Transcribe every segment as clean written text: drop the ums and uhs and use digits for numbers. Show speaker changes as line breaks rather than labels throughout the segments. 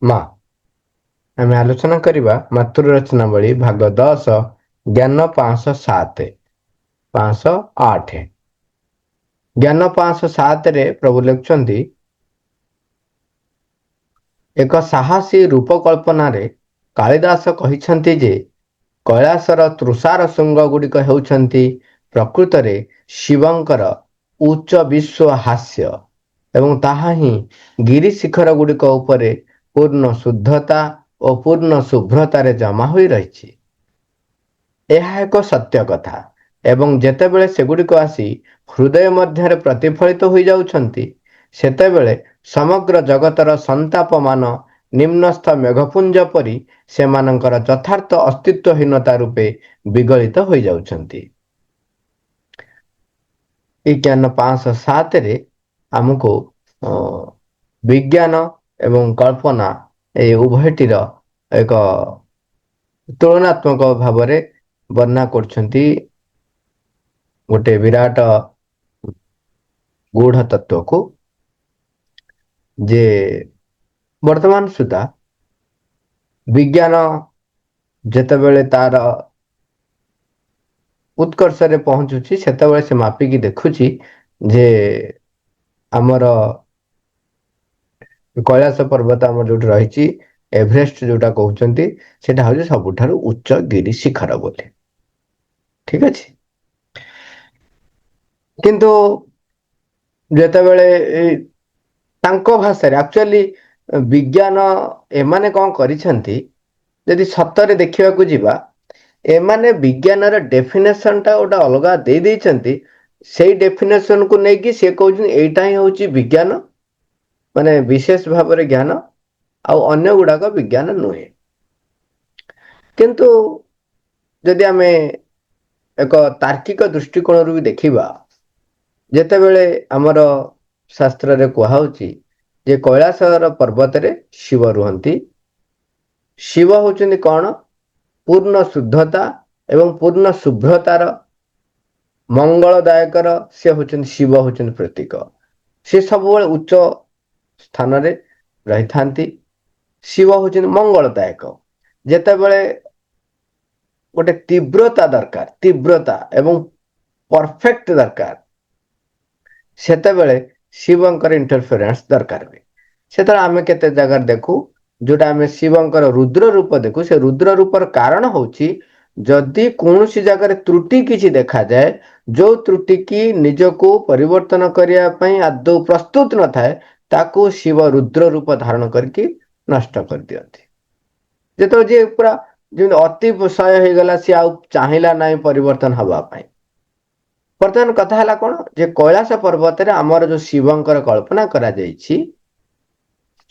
ମା ଆମେ ଆଲୋଚନା କରିବା ମାତୃ ରଚନାବଳୀ ଭାଗ 10 ଜ୍ଞାନ 507 508। ଜ୍ଞାନ 507 ପ୍ରଭୁ ଲେଖୁଛନ୍ତି, ଏକ ସାହସୀ ରୂପକଳ୍ପନାରେ କାଳିଦାସ କହିଛନ୍ତି ଯେ କୈଳାସର ତୃଷାର ଶୃଙ୍ଗ ଗୁଡ଼ିକ ହେଉଛନ୍ତି ପ୍ରକୃତରେ ଶିବଙ୍କର ଉଚ୍ଚ ବିଶ୍ୱ ହାସ୍ୟ ଏବଂ ତାହା ହିଁ ଗିରି ଶିଖର ଗୁଡ଼ିକ ଉପରେ ପୂର୍ଣ୍ଣ ଶୁଦ୍ଧତା ଓ ପୂର୍ଣ୍ଣ ଶୁଭ୍ରତାରେ ଜମା ହୋଇ ରହିଛି। ଏହା ଏକ ସତ୍ୟ କଥା ଏବଂ ଯେତେବେଳେ ସେଗୁଡ଼ିକ ଆସି ହୃଦୟ ମଧ୍ୟରେ ପ୍ରତିଫଳିତ ହୋଇଯାଉଛନ୍ତି, ସେତେବେଳେ ସମଗ୍ର ଜଗତର ସନ୍ତାପମାନ ନିମ୍ନସ୍ଥ ମେଘପୁଞ୍ଜ ପରି ସେମାନଙ୍କର ଯଥାର୍ଥ ଅସ୍ତିତ୍ୱହୀନତା ରୂପେ ବିଗଳିତ ହୋଇଯାଉଛନ୍ତି। ଏ ଜ୍ଞାନ 507ରେ ଆମକୁ ବିଜ୍ଞାନ ଏବଂ କଳ୍ପନା ଏ ଉଭୟଟିର ଏକ ତୁଳନାତ୍ମକ ଭାବରେ ବର୍ଣ୍ଣନା କରୁଛନ୍ତି ଗୋଟେ ବିରାଟ ଗୂଢ ତତ୍ଵକୁ, ଯେ ବର୍ତ୍ତମାନ ସୁଦ୍ଧା ବିଜ୍ଞାନ ଯେତେବେଳେ ତାର ଉତ୍କର୍ଷରେ ପହଞ୍ଚୁଛି, ସେତେବେଳେ ସେ ମାପିକି ଦେଖୁଛି ଯେ ଆମର କୈଳାସ ପର୍ବତ ଆମର ଯୋଉଠି ରହିଛି, ଏଭରେଷ୍ଟ ଯୋଉଟା କହୁଛନ୍ତି, ସେଟା ହଉଛି ସବୁଠାରୁ ଉଚ୍ଚ ଗିରି ଶିଖର ବୋଲି। ଠିକ ଅଛି। କିନ୍ତୁ ଯେତେବେଳେ ତାଙ୍କ ଭାଷାରେ ଆକ୍ଚୁଆଲି ବିଜ୍ଞାନ ଏମାନେ କଣ କରିଛନ୍ତି, ଯଦି ସତରେ ଦେଖିବାକୁ ଯିବା, ଏମାନେ ବିଜ୍ଞାନର ଡେଫିନେସନ ଟା ଗୋଟେ ଅଲଗା ଦେଇ ଦେଇଛନ୍ତି। ସେଇ ଡେଫିନେସନକୁ ନେଇକି ସେ କହୁଛନ୍ତି ଏଇଟା ହିଁ ହଉଛି ବିଜ୍ଞାନ, ମାନେ ବିଶେଷ ଭାବରେ ଜ୍ଞାନ, ଆଉ ଅନ୍ୟ ଗୁଡାକ ବିଜ୍ଞାନ ନୁହେଁ। କିନ୍ତୁ ଯଦି ଆମେ ଏକ ତାର୍କିକ ଦୃଷ୍ଟିକୋଣରୁ ବି ଦେଖିବା, ଯେତେବେଳେ ଆମର ଶାସ୍ତ୍ରରେ କୁହାହଉଛି ଯେ କୈଳାସର ପର୍ବତରେ ଶିବ ରୁହନ୍ତି, ଶିବ ହଉଛନ୍ତି କଣ? ପୂର୍ଣ୍ଣ ଶୁଦ୍ଧତା ଏବଂ ପୂର୍ଣ୍ଣ ଶୁଭ୍ରତାର ମଙ୍ଗଳଦାୟକର ସେ ହଉଛନ୍ତି ଶିବ, ହଉଛନ୍ତି ପ୍ରତୀକ। ସେ ସବୁବେଳେ ଉଚ୍ଚ ସ୍ଥାନରେ ରହିଥାନ୍ତି। ଶିବ ହଉଛନ୍ତି ମଙ୍ଗଳଦାୟକ। ଯେତେବେଳେ ଗୋଟେ ତୀବ୍ରତା ଦରକାର, ତୀବ୍ରତା ଏବଂ ପରଫେକ୍ଟ ଦରକାର, ସେତେବେଳେ ଶିବଙ୍କର ଇଣ୍ଟରଫିୟରାନ୍ସ ଦରକାର ହୁଏ। ସେତେବେଳେ ଆମେ କେତେ ଜାଗାରେ ଦେଖୁ, ଯୋଉଟା ଆମେ ଶିବଙ୍କର ରୁଦ୍ର ରୂପ ଦେଖୁ, ସେ ରୁଦ୍ର ରୂପର କାରଣ ହଉଛି ଯଦି କୌଣସି ଜାଗାରେ ତ୍ରୁଟି କିଛି ଦେଖାଯାଏ, ଯୋଉ ତ୍ରୁଟି କି ନିଜକୁ ପରିବର୍ତ୍ତନ କରିବା ପାଇଁ ଆଦୌ ପ୍ରସ୍ତୁତ ନଥାଏ, ତାକୁ ଶିବ ରୁଦ୍ର ରୂପ ଧାରଣ କରିକି ନଷ୍ଟ କରିଦିଅନ୍ତି। ଯେତେବେଳେ ଯିଏ ପୁରା ଯେମିତି ଅତିଶୟ ହେଇଗଲା, ସିଏ ଆଉ ଚାହିଁଲା ନାହିଁ ପରିବର୍ତ୍ତନ ହବା ପାଇଁ। ବର୍ତ୍ତମାନ କଥା ହେଲା କଣ, ଯେ କୈଳାସ ପର୍ବତରେ ଆମର ଯୋଉ ଶିବଙ୍କର କଳ୍ପନା କରାଯାଇଛି,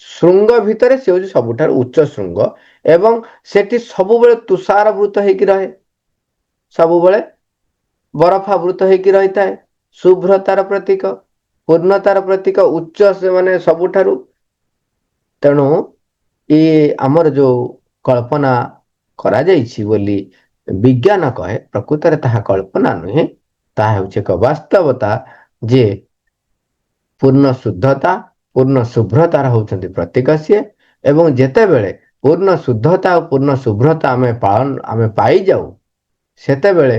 ଶୃଙ୍ଗ ଭିତରେ ସେ ହଉଛି ସବୁଠାରୁ ଉଚ୍ଚ ଶୃଙ୍ଗ ଏବଂ ସେଠି ସବୁବେଳେ ତୁଷାରବୃତ ହେଇକି ରହେ, ସବୁବେଳେ ବରଫାବୃତ ହେଇକି ରହିଥାଏ। ଶୁଭ୍ରତାର ପ୍ରତୀକ, ପୂର୍ଣ୍ଣତାର ପ୍ରତୀକ, ଉଚ୍ଚ ସେମାନେ ସବୁଠାରୁ। ତେଣୁ ଇଏ ଆମର ଯୋଉ କଳ୍ପନା କରାଯାଇଛି ବୋଲି ବିଜ୍ଞାନ କହେ, ପ୍ରକୃତରେ ତାହା କଳ୍ପନା ନୁହେଁ, ତାହା ହେଉଛି ଏକ ବାସ୍ତବତା ଯେ ପୂର୍ଣ୍ଣ ଶୁଦ୍ଧତା, ପୂର୍ଣ୍ଣ ଶୁଭ୍ରତାର ହଉଛନ୍ତି ପ୍ରତୀକ ସିଏ। ଏବଂ ଯେତେବେଳେ ପୂର୍ଣ୍ଣ ଶୁଦ୍ଧତା ଓ ପୂର୍ଣ୍ଣ ଶୁଭ୍ରତା ଆମେ ପାଇଯାଉ, ସେତେବେଳେ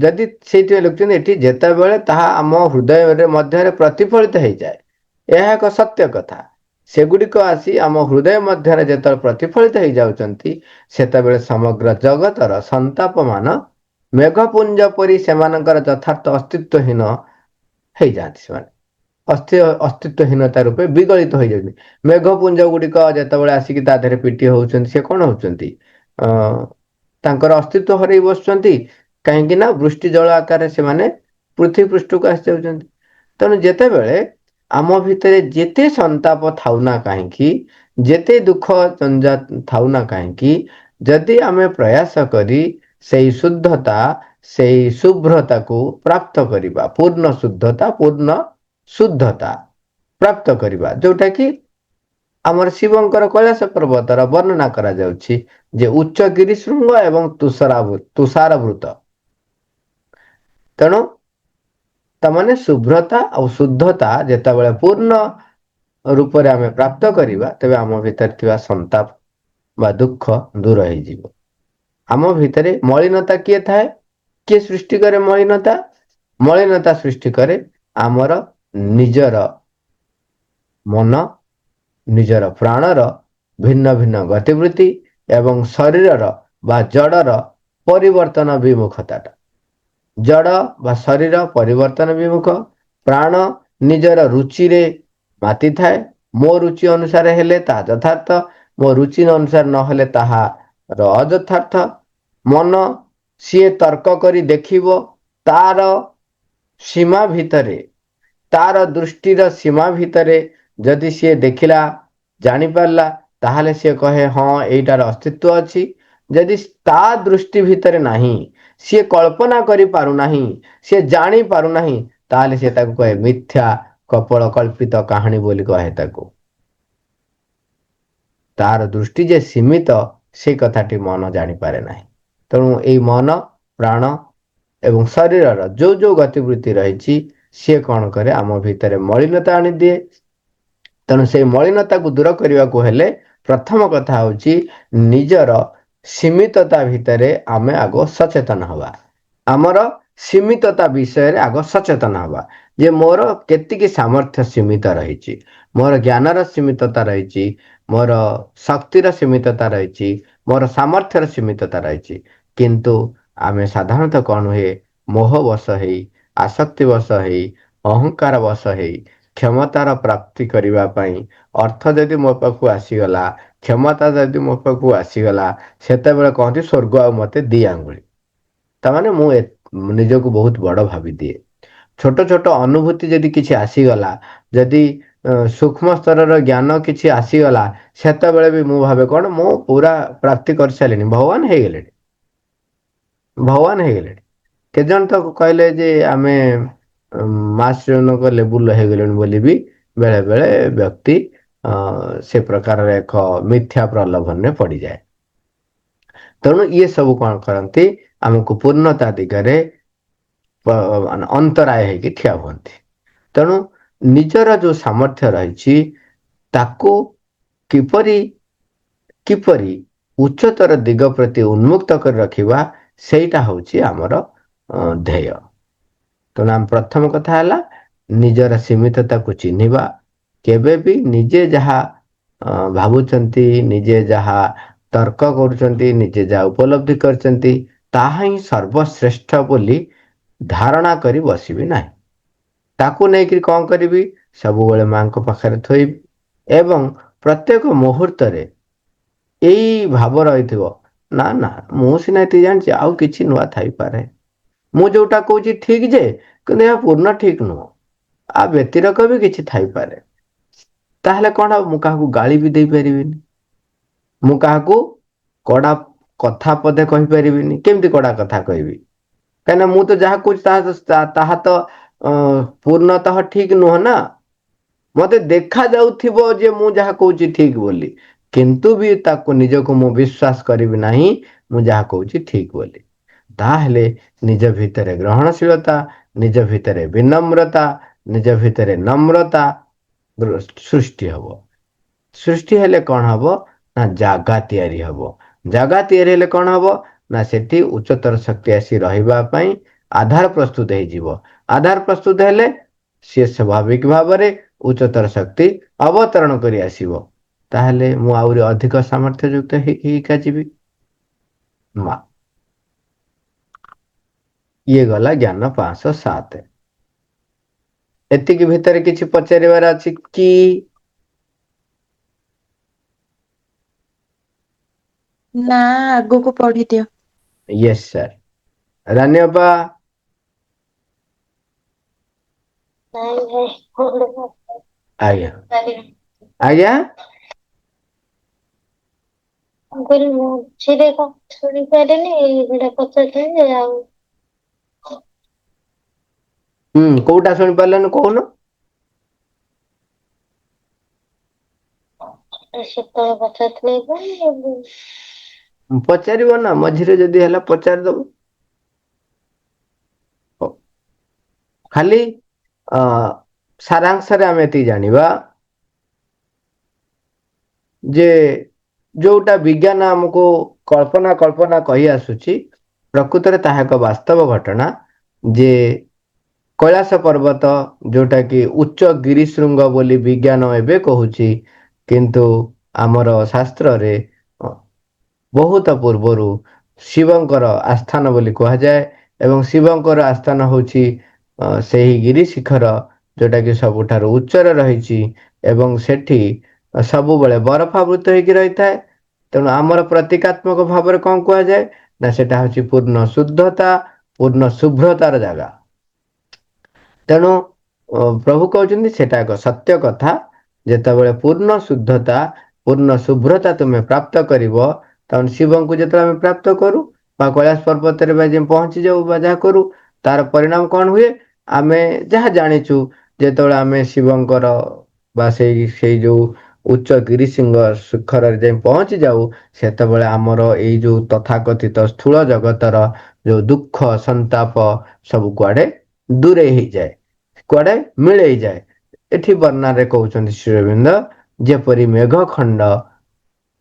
ଯଦି ସେଇଥିପାଇଁ ଲେଖୁଛନ୍ତି ଏଠି, ଯେତେବେଳେ ତାହା ଆମ ହୃଦୟରେ ମଧ୍ୟରେ ପ୍ରତିଫଳିତ ହେଇଯାଏ, ଏହା ଏକ ସତ୍ୟ କଥା। ସେଗୁଡିକ ଆସି ଆମ ହୃଦୟ ମଧ୍ୟରେ ଯେତେବେଳେ ପ୍ରତିଫଳିତ ହେଇଯାଉଛନ୍ତି, ସେତେବେଳେ ସମଗ୍ର ଜଗତର ସନ୍ତାପ ମେଘପୁଞ୍ଜ ପରି ସେମାନଙ୍କର ଯଥାର୍ଥ ଅସ୍ତିତ୍ଵହୀନ ହେଇଯାଆନ୍ତି। ସେମାନେ ଅସ୍ତିତ୍ୱହୀନତା ରୂପେ ବିଗଳିତ ହେଇଯାଉଛନ୍ତି। ମେଘପୁଞ୍ଜ ଗୁଡିକ ଯେତେବେଳେ ଆସିକି ତା ଦେହରେ ପିଟି ହଉଛନ୍ତି, ସେ କଣ ହଉଛନ୍ତି? ତାଙ୍କର ଅସ୍ତିତ୍ଵ ହରେଇ ବସୁଛନ୍ତି। କାହିଁକି ନା ବୃଷ୍ଟି ଜଳ ଆକାରରେ ସେମାନେ ପୃଥିବୀ ପୃଷ୍ଠକୁ ଆସି ଯାଉଛନ୍ତି। ତେଣୁ ଯେତେବେଳେ ଆମ ଭିତରେ ଯେତେ ସନ୍ତାପ ଥାଉ ନା କାହିଁକି, ଯେତେ ଦୁଃଖ ଜଞ୍ଜାଟ ଥାଉ ନା କାହିଁକି, ଯଦି ଆମେ ପ୍ରୟାସ କରି ସେଇ ଶୁଦ୍ଧତା, ସେଇ ଶୁଭ୍ରତାକୁ ପ୍ରାପ୍ତ କରିବା, ପୂର୍ଣ୍ଣ ଶୁଦ୍ଧତା, ପୂର୍ଣ୍ଣ ଶୁଦ୍ଧତା ପ୍ରାପ୍ତ କରିବା, ଯୋଉଟା କି ଆମର ଶିବଙ୍କର କୈଳାସ ପର୍ବତର ବର୍ଣ୍ଣନା କରାଯାଉଛି ଯେ ଉଚ୍ଚଗିରି ଶୃଙ୍ଗ ଏବଂ ତୁଷାରବୃତ। ତେଣୁ ତାମାନେ ଶୁଭ୍ରତା ଆଉ ଶୁଦ୍ଧତା ଯେତେବେଳେ ପୂର୍ଣ୍ଣ ରୂପରେ ଆମେ ପ୍ରାପ୍ତ କରିବା ତେବେ ଆମ ଭିତରେ ଥିବା ସନ୍ତାପ ବା ଦୁଃଖ ଦୂର ହେଇଯିବ। ଆମ ଭିତରେ ମଳିନତା କିଏ ଥାଏ? କିଏ ସୃଷ୍ଟି କରେ ମଳିନତା? ମଳିନତା ସୃଷ୍ଟି କରେ ଆମର ନିଜର ମନ, ନିଜର ପ୍ରାଣର ଭିନ୍ନ ଭିନ୍ନ ଗତିବୃତ୍ତି ଏବଂ ଶରୀରର ବା ଜଡ଼ର ପରିବର୍ତ୍ତନ ବିମୁଖତାଟା। ଜଡ଼ ବା ଶରୀର ପରିବର୍ତ୍ତନ ବିମୁଖ, ପ୍ରାଣ ନିଜର ରୁଚିରେ ମାତିଥାଏ। ମୋ ରୁଚି ଅନୁସାରେ ହେଲେ ତାହା ଯଥାର୍ଥ, ମୋ ରୁଚି ଅନୁସାରେ ନହେଲେ ତାହାର ଅଯଥାର୍ଥ। ମନ ସିଏ ତର୍କ କରି ଦେଖିବ, ତାର ସୀମା ଭିତରେ, ତାର ଦୃଷ୍ଟିର ସୀମା ଭିତରେ ଯଦି ସିଏ ଦେଖିଲା, ଜାଣିପାରିଲା, ତାହେଲେ ସିଏ କହେ ହଁ ଏଇଟାର ଅସ୍ତିତ୍ଵ ଅଛି। ଯଦି ତା ଦୃଷ୍ଟି ଭିତରେ ନାହିଁ, ସିଏ କଳ୍ପନା କରିପାରୁନାହିଁ, ସିଏ ଜାଣି ପାରୁନାହିଁ, ତାହେଲେ ସିଏ ତାକୁ କହେ ମିଥ୍ୟା, କପଳ କଳ୍ପିତ କାହାଣୀ ବୋଲି କହେ ତାକୁ। ତାର ଦୃଷ୍ଟି ଯେ ସୀମିତ, ସେ କଥାଟି ମନ ଜାଣିପାରେ ନାହିଁ। ତେଣୁ ଏଇ ମନ, ପ୍ରାଣ ଏବଂ ଶରୀରର ଯୋଉ ଯୋଉ ଗତିବୃତ୍ତି ରହିଛି, ସିଏ କଣ କରେ ଆମ ଭିତରେ ମଳିନତା ଆଣିଦିଏ। ତେଣୁ ସେଇ ମଳିନତାକୁ ଦୂର କରିବାକୁ ହେଲେ ପ୍ରଥମ କଥା ହଉଛି ନିଜର ସୀମିତତା ଭିତରେ ଆମେ ଆଗ ସଚେତନ ହବା। ଆମର ସୀମିତତା ବିଷୟରେ ଆଗ ସଚେତନ ହବା ଯେ ମୋର କେତିକି ସାମର୍ଥ୍ୟ ସୀମିତ ରହିଛି, ମୋର ଜ୍ଞାନର ସୀମିତତା ରହିଛି, ମୋର ଶକ୍ତିର ସୀମିତତା ରହିଛି, ମୋର ସାମର୍ଥ୍ୟର ସୀମିତତା ରହିଛି। କିନ୍ତୁ ଆମେ ସାଧାରଣତଃ କଣ ହୁଏ, ମୋହବଶ ହେଇ, ଆସକ୍ତି ବଶ ହେଇ, ଅହଙ୍କାର ବଶ ହେଇ କ୍ଷମତାର ପ୍ରାପ୍ତି କରିବା ପାଇଁ ଅର୍ଥ ଯଦି ମୋ ପାଖକୁ ଆସିଗଲା, କ୍ଷମତା ଯଦି ମୋ ପାଖକୁ ଆସିଗଲା, ସେତେବେଳେ କହନ୍ତି ସ୍ୱର୍ଗ ଆଉ ମତେ ଦି ଆଙ୍ଗୁଳି। ତାମାନେ ମୁଁ ନିଜକୁ ବହୁତ ବଡ ଭାବିଦିଏ। ଛୋଟ ଛୋଟ ଅନୁଭୂତି ଯଦି କିଛି ଆସିଗଲା, ଯଦି ସୂକ୍ଷ୍ମ ସ୍ତରର ଜ୍ଞାନ କିଛି ଆସିଗଲା, ସେତେବେଳେ ବି ମୁଁ ଭାବେ କଣ ମୁଁ ପୁରା ପ୍ରାପ୍ତି କରିସାରିଲିଣି, ଭଗବାନ ହେଇଗଲେଣି, ଭଗବାନ ହେଇଗଲେଣି। କେତେଜଣ ତ କହିଲେ ଯେ ଆମେ ମାର୍ସଙ୍କ ଲେବୁଲ ହେଇଗଲେଣି ବୋଲି ବି ବେଳେ ବେଳେ ବ୍ୟକ୍ତି ସେ ପ୍ରକାରର ଏକ ମିଥ୍ୟା ପ୍ରଲୋଭନରେ ପଡିଯାଏ। ତେଣୁ ଇଏ ସବୁ କଣ କରନ୍ତି, ଆମକୁ ପୂର୍ଣ୍ଣତା ଦିଗରେ ଅନ୍ତରାୟ ହେଇକି ଠିଆ ହୁଅନ୍ତି। ତେଣୁ ନିଜର ଯୋଉ ସାମର୍ଥ୍ୟ ରହିଛି, ତାକୁ କିପରି କିପରି ଉଚ୍ଚତର ଦିଗ ପ୍ରତି ଉନ୍ମୁକ୍ତ କରି ରଖିବା, ସେଇଟା ହଉଛି ଆମର ଧ୍ୟେୟ। ତେଣୁ ଆମ ପ୍ରଥମ କଥା ହେଲା ନିଜର ସୀମିତତାକୁ ଚିହ୍ନିବା। କେବେ ବି ନିଜେ ଯାହା ଭାବୁଛନ୍ତି, ନିଜେ ଯାହା ତର୍କ କରୁଛନ୍ତି, ନିଜେ ଯାହା ଉପଲବ୍ଧି କରିଛନ୍ତି, ତାହା ହିଁ ସର୍ବଶ୍ରେଷ୍ଠ ବୋଲି ଧାରଣା କରି ବସିବି ନାହିଁ। ତାକୁ ନେଇକରି କଣ କରିବି, ସବୁବେଳେ ମାଙ୍କ ପାଖରେ ଥୋଇବି ଏବଂ ପ୍ରତ୍ୟେକ ମୁହୂର୍ତ୍ତରେ ଏଇ ଭାବ ରହିଥିବ, ନା ନା ମୁଁ ସିନା ଏତିକି ଜାଣିଛି, ଆଉ କିଛି ନୂଆ ଥାଇପାରେ। ମୁଁ ଯୋଉଟା କହୁଛି ଠିକ ଯେ, କିନ୍ତୁ ଏହା ପୂର୍ଣ୍ଣ ଠିକ ନୁହଁ, ଆ ବ୍ୟତିରକ ବି କିଛି ଥାଇପାରେ। ତାହେଲେ କଣ ହବ, ମୁଁ କାହାକୁ ଗାଳି ବି ଦେଇପାରିବିନି, ମୁଁ କାହାକୁ କଡା କଥା ପଦେ କହିପାରିବିନି। କେମିତି କଡା କଥା କହିବି? କାହିଁକିନା ମୁଁ ତ ଯାହା କହୁଛି ତାହା ତ ପୂର୍ଣ୍ଣତଃ ଠିକ ନୁହଁ ନା। ମତେ ଦେଖା ଯାଉଥିବ ଯେ ମୁଁ ଯାହା କହୁଛି ଠିକ ବୋଲି, କିନ୍ତୁ ବି ତାକୁ ନିଜକୁ ମୁଁ ବିଶ୍ୱାସ କରିବି ନାହିଁ ମୁଁ ଯାହା କହୁଛି ଠିକ ବୋଲି। ତାହେଲେ ନିଜ ଭିତରେ ଗ୍ରହଣଶୀଳତା, ନିଜ ଭିତରେ ବିନମ୍ରତା, ନିଜ ଭିତରେ ନମ୍ରତା ସୃଷ୍ଟି ହବ। ସୃଷ୍ଟି ହେଲେ କଣ ହବ ନା ଜାଗା ତିଆରି ହବ। ଜାଗା ତିଆରି ହେଲେ କଣ ହବ ନା ସେଠି ଉଚ୍ଚତର ଶକ୍ତି ଆସି ରହିବା ପାଇଁ ଆଧାର ପ୍ରସ୍ତୁତ ହେଇଯିବ। ଆଧାର ପ୍ରସ୍ତୁତ ହେଲେ ସିଏ ସ୍ୱାଭାବିକ ଭାବରେ ଉଚ୍ଚତର ଶକ୍ତି ଅବତରଣ କରି ଆସିବ। ତାହେଲେ ମୁଁ ଆହୁରି ଅଧିକ ସାମର୍ଥ୍ୟ ଯୁକ୍ତ ହେଇକା ଯିବି। ମା ଇଏ ଗଲା ଜ୍ଞାନ 507। ଏତିକି ଭିତରେ କିଛି ପଚାରିବାର ଅଛି କି?
ନା, ଆଗକୁ ପଢିଦିଅ।
Yes sir. ରାନୀ ଅପା ଆଜ୍ଞା ଆଜ୍ଞା
ମୁଁ କହିଲି ମଝିରେ କଣ ଶୁଣିପାରିଲିନି, ଏଇଗୁଡା ପଚାରୁଥିଲି ଆଉ।
କୋଉଟା ଶୁଣିପାରିଲନି କହୁନ?
ସେତେବେଳେ ପଚାରୁଥିଲେ କଣ?
ପଚାରିବ ନା, ମଝିରେ ଯଦି ହେଲା ପଚାରିଦବ। ଖାଲି ସାରାଂଶରେ ଆମେ ଏତିକି ଜାଣିବା ଯେ ଯୋଉଟା ବିଜ୍ଞାନ ଆମକୁ କଳ୍ପନା କଳ୍ପନା କହି ଆସୁଛି, ପ୍ରକୃତରେ ତାହା ଏକ ବାସ୍ତବ ଘଟଣା ଯେ କୈଳାସ ପର୍ବତ ଯୋଉଟା କି ଉଚ୍ଚ ଗିରି ଶୃଙ୍ଗ ବୋଲି ବିଜ୍ଞାନ ଏବେ କହୁଛି, କିନ୍ତୁ ଆମର ଶାସ୍ତ୍ରରେ ବହୁତ ପୂର୍ବରୁ ଶିବଙ୍କର ଆସ୍ଥାନ ବୋଲି କୁହାଯାଏ ଏବଂ ଶିବଙ୍କର ଆସ୍ଥାନ ହେଉଛି ସେହି ଗିରି ଶିଖର ଯୋଉଟା କି ସବୁଠାରୁ ଉଚ୍ଚରେ ରହିଛି ଏବଂ ସେଠି ସବୁବେଳେ ବରଫାବୃତ ହେଇକି ରହିଥାଏ। ତେଣୁ ଆମର ପ୍ରତୀକାତ୍ମକ ଭାବରେ କଣ କୁହାଯାଏ ନା ସେଟା ହଉଛି ପୂର୍ଣ୍ଣ ଶୁଦ୍ଧତା, ପୂର୍ଣ୍ଣ ଶୁଭ୍ରତାର ଜାଗା। ତେଣୁ ପ୍ରଭୁ କହୁଛନ୍ତି ସେଟା ଏକ ସତ୍ୟ କଥା, ଯେତେବେଳେ ପୂର୍ଣ୍ଣ ଶୁଦ୍ଧତା, ପୂର୍ଣ୍ଣ ଶୁଭ୍ରତା ତୁମେ ପ୍ରାପ୍ତ କରିବ, ତେଣୁ ଶିବଙ୍କୁ ଯେତେବେଳେ ଆମେ ପ୍ରାପ୍ତ କରୁ ବା କୈଳାସ ପର୍ବତରେ ବା ଯେ ପହଞ୍ଚି ଯାଉ ବା ଯାହା କରୁ, ତାର ପରିଣାମ କଣ ହୁଏ? ଆମେ ଯାହା ଜାଣିଛୁ, ଯେତେବେଳେ ଆମେ ଶିବଙ୍କର ବା ସେଇ ଯୋଉ ଉଚ୍ଚ ଗିରିଶୃଙ୍ଗ ଶିଖରରେ ଯାଇ ପହଞ୍ଚି ଯାଉ, ସେତେବେଳେ ଆମର ଏଇ ଯୋଉ ତଥାକଥିତ ସ୍ଥୂଳ ଜଗତର ଯୋଉ ଦୁଃଖ ସନ୍ତାପ ସବୁ କୁଆଡେ ଦୂରେଇ ହେଇଯାଏ, କୁଆଡେ ମିଳେଇଯାଏ। ଏଠି ବର୍ଣ୍ଣନାରେ କହୁଛନ୍ତି ଶ୍ରୀ ଅରବିନ୍ଦ, ଯେପରି ମେଘ ଖଣ୍ଡ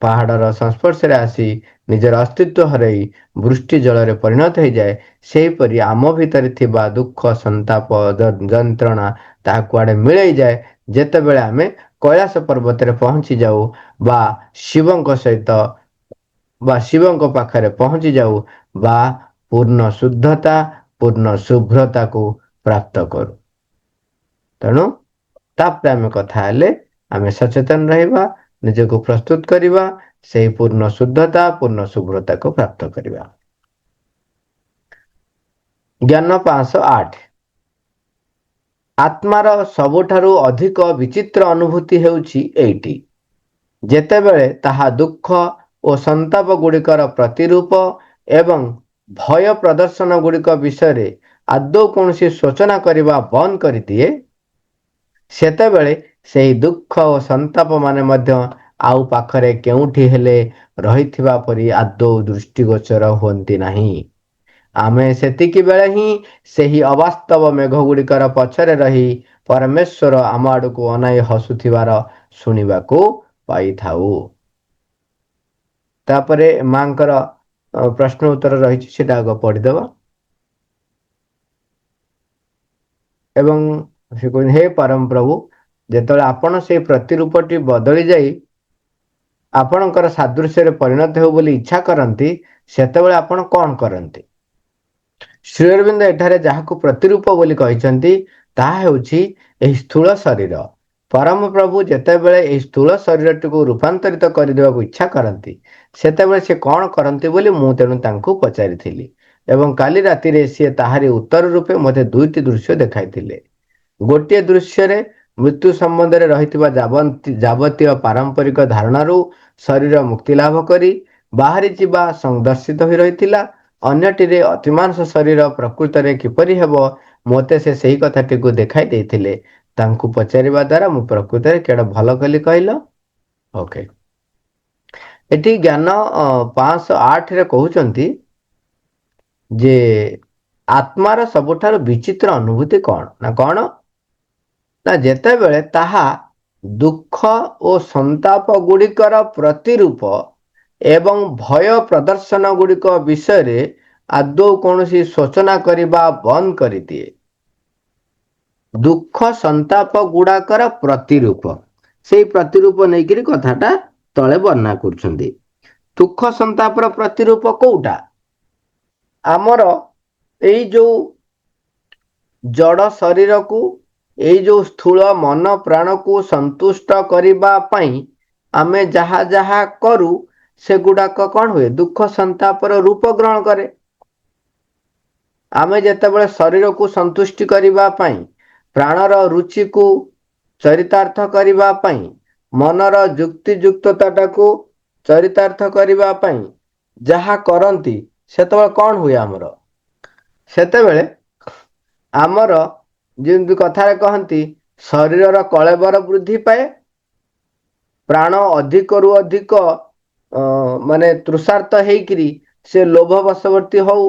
ପାହାଡର ସଂସ୍ପର୍ଶରେ ଆସି ନିଜର ଅସ୍ତିତ୍ଵ ହରାଇ ବୃଷ୍ଟି ଜଳରେ ପରିଣତ ହେଇଯାଏ, ସେହିପରି ଆମ ଭିତରେ ଥିବା ଦୁଃଖ ସନ୍ତାପ ଯନ୍ତ୍ରଣା ତାହା କୁଆଡେ ମିଳେଇଯାଏ ଯେତେବେଳେ ଆମେ କୈଳାସ ପର୍ବତରେ ପହଞ୍ଚି ଯାଉ ବା ଶିବଙ୍କ ସହିତ ବା ଶିବଙ୍କ ପାଖରେ ପହଞ୍ଚି ଯାଉ ବା ପୂର୍ଣ୍ଣ ଶୁଦ୍ଧତା, ପୂର୍ଣ୍ଣ ଶୁଭ୍ରତାକୁ ପ୍ରାପ୍ତ କରୁ। ତେଣୁ ତାପରେ ଆମେ କଥା ହେଲେ ଆମେ ସଚେତନ ରହିବା, ନିଜକୁ ପ୍ରସ୍ତୁତ କରିବା ସେହି ପୂର୍ଣ୍ଣ ଶୁଦ୍ଧତା, ପୂର୍ଣ୍ଣ ଶୁଭ୍ରତାକୁ ପ୍ରାପ୍ତ କରିବା। ଜ୍ଞାନ 508। ଆତ୍ମାର ସବୁଠାରୁ ଅଧିକ ବିଚିତ୍ର ଅନୁଭୂତି ହେଉଛି ଏଇଟି, ଯେତେବେଳେ ତାହା ଦୁଃଖ ଓ ସନ୍ତାପ ଗୁଡ଼ିକର ପ୍ରତିରୂପ ଏବଂ ଭୟ ପ୍ରଦର୍ଶନ ଗୁଡ଼ିକ ବିଷୟରେ ଆଦୌ କୌଣସି ସୂଚନା କରିବା ବନ୍ଦ କରିଦିଏ, ସେତେବେଳେ ସେହି ଦୁଃଖ ଓ ସନ୍ତାପ ମାନେ ମଧ୍ୟ ଆଉ ପାଖରେ କେଉଁଠି ହେଲେ ରହିଥିବା ପରି ଆଦୌ ଦୃଷ୍ଟିଗୋଚର ହୁଅନ୍ତି ନାହିଁ। ଆମେ ସେତିକି ବେଳେ ହିଁ ସେହି ଅବାସ୍ତବ ମେଘ ଗୁଡ଼ିକର ପଛରେ ରହି ପରମେଶ୍ୱର ଆମ ଆଡ଼କୁ ଅନାଇ ହସୁଥିବାର ଶୁଣିବାକୁ ପାଇଥାଉ। ତାପରେ ମାଙ୍କର ପ୍ରଶ୍ନ ଉତ୍ତର ରହିଛି, ସେଟା ଆଗ ପଢିଦେବା। ଏବଂ ସେ କହୁଛନ୍ତି, ହେ ପରମ ପ୍ରଭୁ, ଯେତେବେଳେ ଆପଣ ସେଇ ପ୍ରତିରୂପଟି ବଦଳି ଯାଇ ଆପଣଙ୍କର ସାଦୃଶ୍ୟରେ ପରିଣତ ହେଉ ବୋଲି ଇଚ୍ଛା କରନ୍ତି, ସେତେବେଳେ ଆପଣ କଣ କରନ୍ତି? ଶ୍ରୀ ଅରବିନ୍ଦ ଏଠାରେ ଯାହାକୁ ପ୍ରତିରୂପ ବୋଲି କହିଛନ୍ତି ତାହା ହେଉଛି ଏହି ସ୍ଥୂଳ ଶରୀର। ପରମ ପ୍ରଭୁ ଯେତେବେଳେ ଏହି ସ୍ଥୂଳ ଶରୀରଟିକୁ ରୂପାନ୍ତରିତ କରିଦେବାକୁ ଇଚ୍ଛା କରନ୍ତି, ସେତେବେଳେ ସେ କଣ କରନ୍ତି ବୋଲି ମୁଁ ତେଣୁ ତାଙ୍କୁ ପଚାରିଥିଲି ଏବଂ କାଲି ରାତିରେ ସିଏ ତାହାରି ଉତ୍ତର ରୂପେ ମୋତେ ଦୁଇଟି ଦୃଶ୍ୟ ଦେଖାଇଥିଲେ। ଗୋଟିଏ ଦୃଶ୍ୟରେ ମୃତ୍ୟୁ ସମ୍ବନ୍ଧରେ ରହିଥିବା ଯାବତୀୟ ପାରମ୍ପରିକ ଧାରଣାରୁ ଶରୀର ମୁକ୍ତି ଲାଭ କରି ବାହାରିଯିବା ସଂଦର୍ଶିତ ହୋଇ ରହିଥିଲା। ଅନ୍ୟଟିରେ ଅତିମାନସ ଶରୀର ପ୍ରକୃତରେ କିପରି ହେବ, ମୋତେ ସେ ସେହି କଥାଟିକୁ ଦେଖାଇ ଦେଇଥିଲେ। ତାଙ୍କୁ ପଚାରିବା ଦ୍ୱାରା ମୁଁ ପ୍ରକୃତରେ କେଡ଼େ ଭଲ କଲି କହିଲ। ଓକେ, ଏଠି ଜ୍ଞାନ 508ରେ କହୁଛନ୍ତି ଯେ ଆତ୍ମାର ସବୁଠାରୁ ବିଚିତ୍ର ଅନୁଭୂତି କଣ ନା ଯେତେବେଳେ ତାହା ଦୁଃଖ ଓ ସନ୍ତାପ ଗୁଡ଼ିକର ପ୍ରତିରୂପ ଏବଂ ଭୟ ପ୍ରଦର୍ଶନ ଗୁଡ଼ିକ ବିଷୟରେ ଆଦୌ କୌଣସି ସୂଚନା କରିବା ବନ୍ଦ କରିଦିଏ। ଦୁଃଖ ସନ୍ତାପ ଗୁଡାକର ପ୍ରତିରୂପ, ସେଇ ପ୍ରତିରୂପ ନେଇକିରି କଥାଟା ତଳେ ବର୍ଣ୍ଣନା କରୁଛନ୍ତି। ଦୁଃଖ ସନ୍ତାପର ପ୍ରତିରୂପ କୋଉଟା? ଆମର ଏଇ ଯୋଉ ଜଡ଼ ଶରୀରକୁ, ଏଇ ଯୋଉ ସ୍ଥୂଳ ମନ ପ୍ରାଣକୁ ସନ୍ତୁଷ୍ଟ କରିବା ପାଇଁ ଆମେ ଯାହା ଯାହା କରୁ, ସେଗୁଡାକ କଣ ହୁଏ? ଦୁଃଖ ସନ୍ତାପର ରୂପ ଗ୍ରହଣ କରେ। ଆମେ ଯେତେବେଳେ ଶରୀରକୁ ସନ୍ତୁଷ୍ଟି କରିବା ପାଇଁ, ପ୍ରାଣର ରୁଚିକୁ ଚରିତାର୍ଥ କରିବା ପାଇଁ, ମନର ଯୁକ୍ତିଯୁକ୍ତତାଟାକୁ ଚରିତାର୍ଥ କରିବା ପାଇଁ ଯାହା କରନ୍ତି, ସେତେବେଳେ କଣ ହୁଏ ଆମର? ସେତେବେଳେ ଆମର ଯେମିତି କଥାରେ କହନ୍ତି, ଶରୀରର କଳେବର ବୃଦ୍ଧି ପାଏ, ପ୍ରାଣ ଅଧିକରୁ ଅଧିକ ମାନେ ତୃଷାର୍ଥ ହେଇକିରି ସେ ଲୋଭ ବଶବର୍ତ୍ତୀ ହଉ,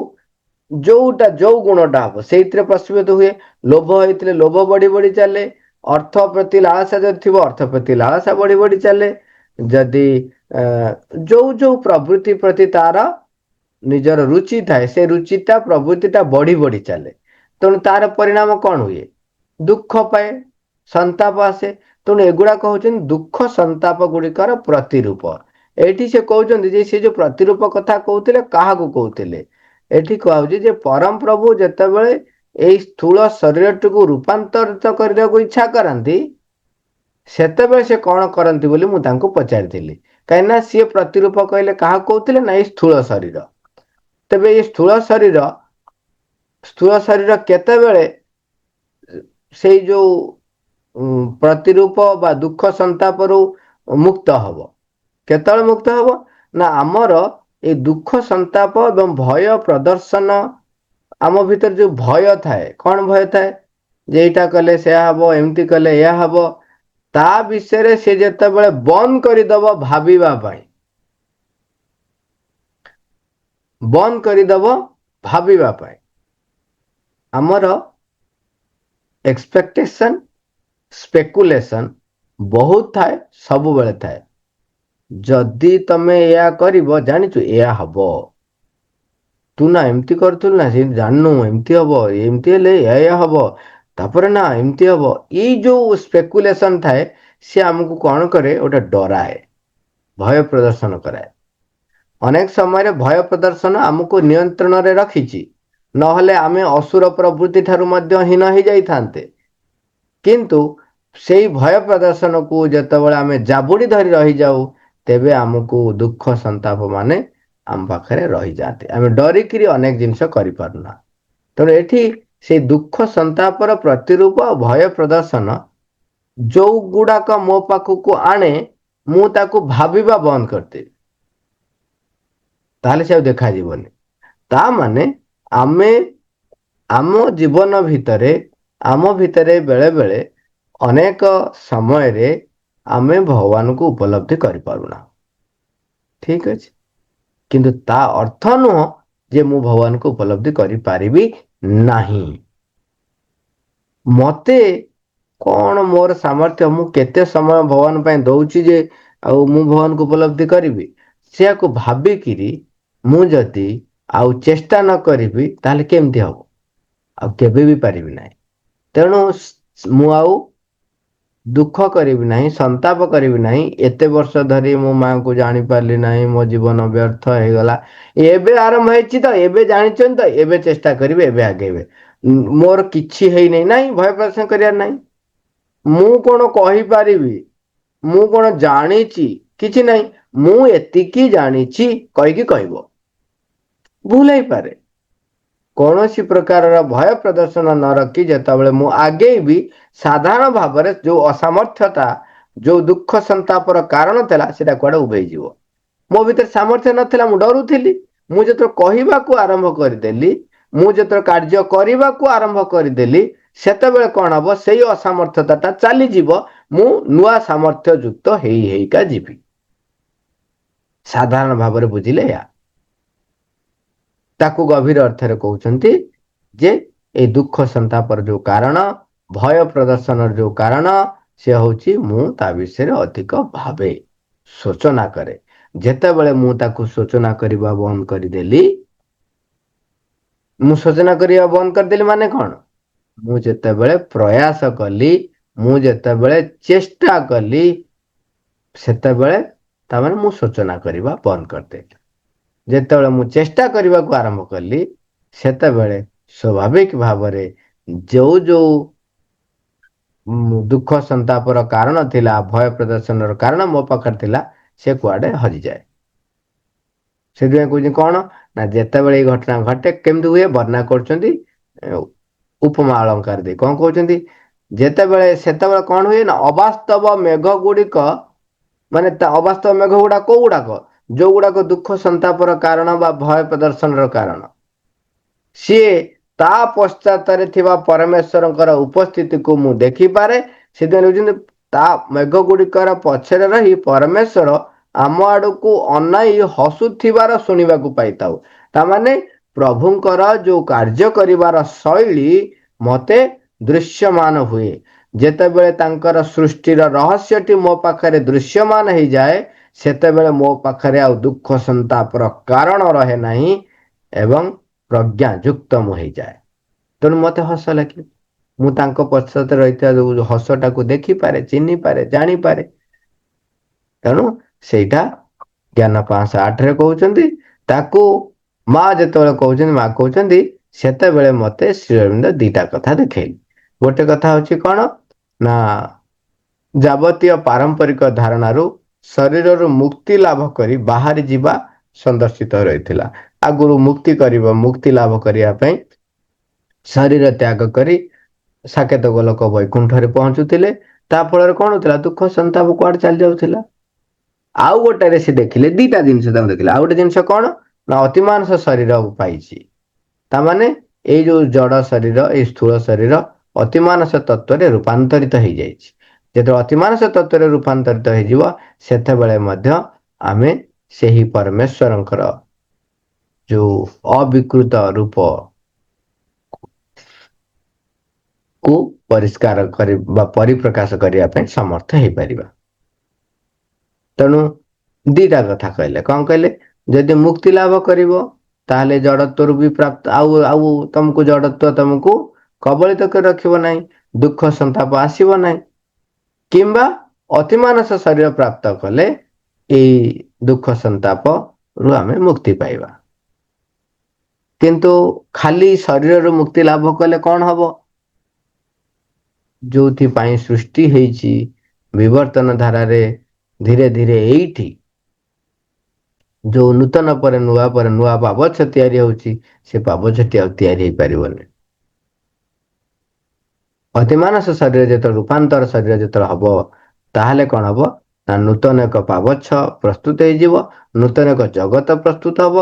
ଯୋଉ ଗୁଣଟା ହବ ସେଇଥିରେ ପ୍ରସ୍ଫୁଟିତ ହୁଏ। ଲୋଭ ହେଇଥିଲେ ଲୋଭ ବଢି ବଢି ଚାଲେ, ଅର୍ଥ ପ୍ରତି ଲାଳସା ଯଦି ଥିବ ଅର୍ଥ ପ୍ରତି ଲାଳସା ବଢି ବଢି ଚାଲେ, जदि जो जो प्रवृत्ति प्रति तार निजर रुचि थाए से रुचिटा प्रवृत्तिटा बढ़ी बढ़ी चले तेणु तार परिणाम कौन हुए दुख पाए संताप आसे तेणु एगुड़ा कहते दुख संताप गुड़िकर प्रतिरूप एठी से कहते जे से जो प्रतिरूप कथा कहते क्या कहते एठी कहूँ जे परम प्रभु जितेबले यही स्थूल शरीर टी रूपांतरित करने को इच्छा करती सेतेबेले से कौन करती बोली मु तांको पचारिथिली कहीं सी प्रतिरूप कहले क्या कहते ना ये स्थूल शरीर तेबे ये स्थूल शरीर केतेबेले से जो प्रतिरूप बा दुख संताप मुक्त हब केतल मुक्त हब ना आमर ये दुख संताप एवं भय प्रदर्शन आम भीतर जो भय थाए कौन भय थाए जे एटा कले से हब एमती कले या हब ता विषय से जेतेबेले बंद करदब भाविबा पाई बंद करदब भाविबा पाई आमर एक्सपेक्टेशन स्पेकुलेशन बहुत थाए सब बेले थाए जदि तमे या करिवो जानिचु या हबो तू ना एमती करथुल ना से जाननु एमती हबो एमती हेले या हबो तापर ना एमती हबो ये जो स्पेकुलेशन थाए से हमको कौन करे ओटा डराए भय प्रदर्शन कराए अनेक समय भय प्रदर्शन आमको नियंत्रण रे रखिछि नहले आमे असुर प्रवृत्ति ठारू मध्य हीन हो जाइथान्ते किंतु सेई भय प्रदर्शन को जेतेबेले आमे जाबुड़ी धरी रही जाऊ तेबे आमको दुख संताप माने आम पाखरे रही जाते आमे डरिकी अनेक जिनस करि पारुना तेणु एठी से दुख संतापर प्रतिरूप भय प्रदर्शन जो गुड़ाक मो पाखक आणे मु ताकू भाविबा बंद करते ताले से देखा जीवनी ता माने आमे आम जीवन भितरे बेले बेले अनेक समय रे आमे भगवान को उपलब्धि करि पारुना ठीक अछि किंतु ता अर्थ नुह जे मु भगवान को उपलब्धि करि पारिबी नाही मते कौन मोर सामर्थ्य मु केते समय भगवान पे दउची जे आउ मु भगवान को उपलब्धि करिबी से को भाबी किरी मु जदी आउ चेष्टा न करिबी ताले केमती हबो आ केबे भी पारिबी नाही तेणु मु आउ दुख करी नहीं संताप करी नहीं एते वर्ष धरी मो माँ को जानी पारली नहीं मो जीवन व्यर्थ हो गला एबे आरंभ होइछि तो एबे जानिछन तो एबे चेष्टा करिवे एबे आगेबे मोर किछि हेई नहीं नहीं भय प्रदर्शन करिया नहीं मु कोन कहि पारिबी मु कोन जानिछि किछि नहीं मु एतिकी जानिछि कहि कि कहबो भूल ही पारे कौन सी प्रकार भय प्रदर्शन न रखी जितेबाला मु आगे भी साधारण भाव में जो असामर्थ्यता जो दुख संतापर कारण था से कड़े उभे जीव मो भीतर सामर्थ्य नाला मु डरुली मुझे कहवा को आरंभ करदेली मुझे कार्य करने को आरंभ करदेली सेतबेले कौन हम से असामर्थ्यता चलीज मु नुआ सामर्थ्य युक्त हेका जीवी साधारण भाव में बुझिले या ताकू गभीर अर्थ कहते जे ए दुख संतापर जो कारण भय प्रदर्शन जो कारण से होची मु ता विषय अधिक भावे सोचना करे जेतेबेले मु ताकू सोचना करबा बंद करदेली मु सोचना करबा बंद करदेली माने कौन मु जेतेबेले प्रयास कली मु जेतेबेले चेष्टा कली सेतेबेले ता माने मु सोचना करबा बंद करदेली जेतेबेले मु चेष्टा करबा को आरंभ कली सेतेबेले स्वाभाविक भाव में जो जो दुख संतापर कारण थिला भय प्रदर्शन कारण मो पाखर थिला से कुआडे हजि जाए से कहते कौन ना जेतेबेले ये घटना घटे केमती हुए वर्णना करछंती उपमा अलंकार दे कौन कहते जेतेबेले सेतेबेले कौन हुए ना अवास्तव मेघ गुड़िक माने अवास्तव मेघ गुड़ा को गुड़ाक जो गुड़ाक दुख संतापर कारण बा भय प्रदर्शन कारण सी ता पश्चात परमेश्वर उपस्थिति को मु देखी पारे से ता मेघ गुड़िकर पछरे रही परमेश्वर आम आड़ को अनाई हसुथिबार शुणा पाई ताने प्रभुंकर जो कार्य करिवार शैली मते दृश्यमान हुए ଯେତେବେଳେ ତାଙ୍କର ସୃଷ୍ଟିର ରହସ୍ୟଟି ମୋ ପାଖରେ ଦୃଶ୍ୟମାନ ହେଇଯାଏ ସେତେବେଳେ ମୋ ପାଖରେ ଆଉ ଦୁଃଖ ସନ୍ତାପର କାରଣ ରହେ ନାହିଁ ଏବଂ ପ୍ରଜ୍ଞା ଯୁକ୍ତ ମୁଁ ହେଇଯାଏ। ତେଣୁ ମତେ ହସ ଲାଗେ। ମୁଁ ତାଙ୍କ ପଶ୍ଚାତରେ ରହିଥିବା ଯୋଉ ହସଟାକୁ ଦେଖିପାରେ, ଚିହ୍ନିପାରେ, ଜାଣିପାରେ। ତେଣୁ ସେଇଟା ଜ୍ଞାନ 508ରେ କହୁଛନ୍ତି। ତାକୁ ମା ଯେତେବେଳେ କହୁଛନ୍ତି, ମା କହୁଛନ୍ତି ସେତେବେଳେ ମତେ ଶ୍ରୀ ଅରବିନ୍ଦ ଦିଟା କଥା ଦେଖେଇଲେ। ଗୋଟେ କଥା ହଉଛି କଣ ନା ଯାବତୀୟ ପାରମ୍ପରିକ ଧାରଣାରୁ ଶରୀରରୁ ମୁକ୍ତି ଲାଭ କରି ବାହାରି ଯିବା ସନ୍ଦର୍ଶିତ ରହିଥିଲା। ଆଗରୁ ମୁକ୍ତି ଲାଭ କରିବା ପାଇଁ ଶରୀର ତ୍ୟାଗ କରି ସାକେତ ଗୋଲକ ବୈକୁଣ୍ଠରେ ପହଞ୍ଚୁଥିଲେ। ତା ଫଳରେ କଣ ହଉଥିଲା, ଦୁଃଖ ସନ୍ତାପ କୁଆଡେ ଚାଲି ଯାଉଥିଲା। ଆଉ ଗୋଟାରେ ସେ ଦେଖିଲେ ଦିଟା ଜିନିଷ ତାଙ୍କୁ ଦେଖିଲେ। ଆଉ ଗୋଟେ ଜିନିଷ କଣ ନା ଅତିମାନସ ଶରୀର ପାଇଛି। ତାମାନେ ଏଇ ଯୋଉ ଜଡ ଶରୀର, ଏଇ ସ୍ଥୂଳ ଶରୀର ଅତିମାନସ ତତ୍ଵରେ ରୂପାନ୍ତରିତ ହେଇଯାଇଛି। ଯେତେବେଳେ ଅତିମାନସ ତତ୍ଵରେ ରୂପାନ୍ତରିତ ହେଇଯିବ ସେତେବେଳେ ମଧ୍ୟ ଆମେ ସେହି ପରମେଶ୍ୱରଙ୍କର ଯୋଉ ଅବିକୃତ ରୂପ କୁ ପରିଷ୍କାର କରିବା, ପରିପ୍ରକାଶ କରିବା ପାଇଁ ସମର୍ଥ ହେଇପାରିବା। ତେଣୁ ଦିଟା କଥା କହିଲେ। କଣ କହିଲେ, ଯଦି ମୁକ୍ତି ଲାଭ କରିବ ତାହେଲେ ଜଡତ୍ୱରୁ ବି ପ୍ରାପ୍ତ ଆଉ ତମକୁ ଜଡତ୍ୱ ତମକୁ କବଳିତ କରି ରଖିବ ନାହିଁ, ଦୁଃଖ ସନ୍ତାପ ଆସିବ ନାହିଁ। କିମ୍ବା ଅତିମାନସ ଶରୀର ପ୍ରାପ୍ତ କଲେ ଏଇ ଦୁଃଖ ସନ୍ତାପ ରୁ ଆମେ ମୁକ୍ତି ପାଇବା। କିନ୍ତୁ ଖାଲି ଶରୀରରୁ ମୁକ୍ତି ଲାଭ କଲେ କଣ ହବ, ଯୋଉଥିପାଇଁ ସୃଷ୍ଟି ହେଇଛି ବିବର୍ତ୍ତନ ଧାରାରେ ଧୀରେ ଧୀରେ ଏଇଠି ଯୋଉ ନୂତନ ପରେ ନୂଆ ପାବଛ ତିଆରି ହଉଛି, ସେ ପାବଛଟି ଆଉ ତିଆରି ହେଇପାରିବନି। ଅତିମାନସ ଶରୀର ଯେତେବେଳେ ରୂପାନ୍ତର ଶରୀର ଯେତେବେଳେ ହବ ତାହେଲେ କଣ ହବ ନା ନୂତନ ଏକ ପାବଛ ପ୍ରସ୍ତୁତ ହେଇଯିବ, ନୂତନ ଏକ ଜଗତ ପ୍ରସ୍ତୁତ ହବ,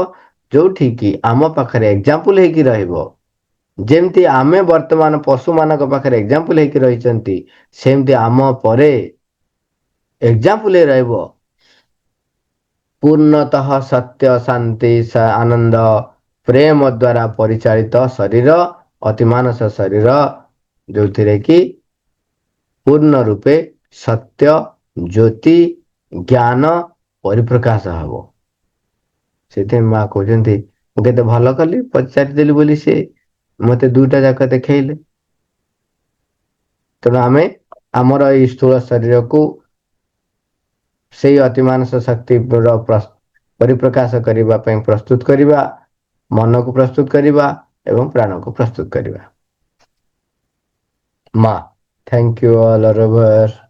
ଯୋଉଠି କି ଆମ ପାଖରେ ଏକ୍ଜାମ୍ପଲ ହେଇକି ରହିବ। ଯେମିତି ଆମେ ବର୍ତ୍ତମାନ ପଶୁ ମାନଙ୍କ ପାଖରେ ଏକ୍ଜାମ୍ପଲ ହେଇକି ରହିଛନ୍ତି, ସେମିତି ଆମ ପରେ ଏକ୍ଜାମ୍ପଲ ରହିବ ପୂର୍ଣ୍ଣତଃ ସତ୍ୟ ଶାନ୍ତି ଆନନ୍ଦ ପ୍ରେମ ଦ୍ୱାରା ପରିଚାଳିତ ଶରୀର, ଅତିମାନସ ଶରୀର, ଯୋଉଥିରେ କି ପୂର୍ଣ୍ଣ ରୂପେ ସତ୍ୟ, ଜ୍ୟୋତି, ଜ୍ଞାନ ପରିପ୍ରକାଶ ହବ। ସେଥିପାଇଁ ମା କହୁଛନ୍ତି ମୁଁ କେତେ ଭଲ କଲି ପଚାରିଦେଲି ବୋଲି ସେ ମତେ ଦୁଇଟା ଯାକ ଦେଖେଇଲେ। ତେଣୁ ଆମେ ଆମର ଏଇ ସ୍ଥୂଳ ଶରୀରକୁ ସେଇ ଅତିମାନସ ଶକ୍ତିର ପରିପ୍ରକାଶ କରିବା ପାଇଁ ପ୍ରସ୍ତୁତ କରିବା, ମନକୁ ପ୍ରସ୍ତୁତ କରିବା ଏବଂ ପ୍ରାଣକୁ ପ୍ରସ୍ତୁତ କରିବା। Ma, thank you all, Robert.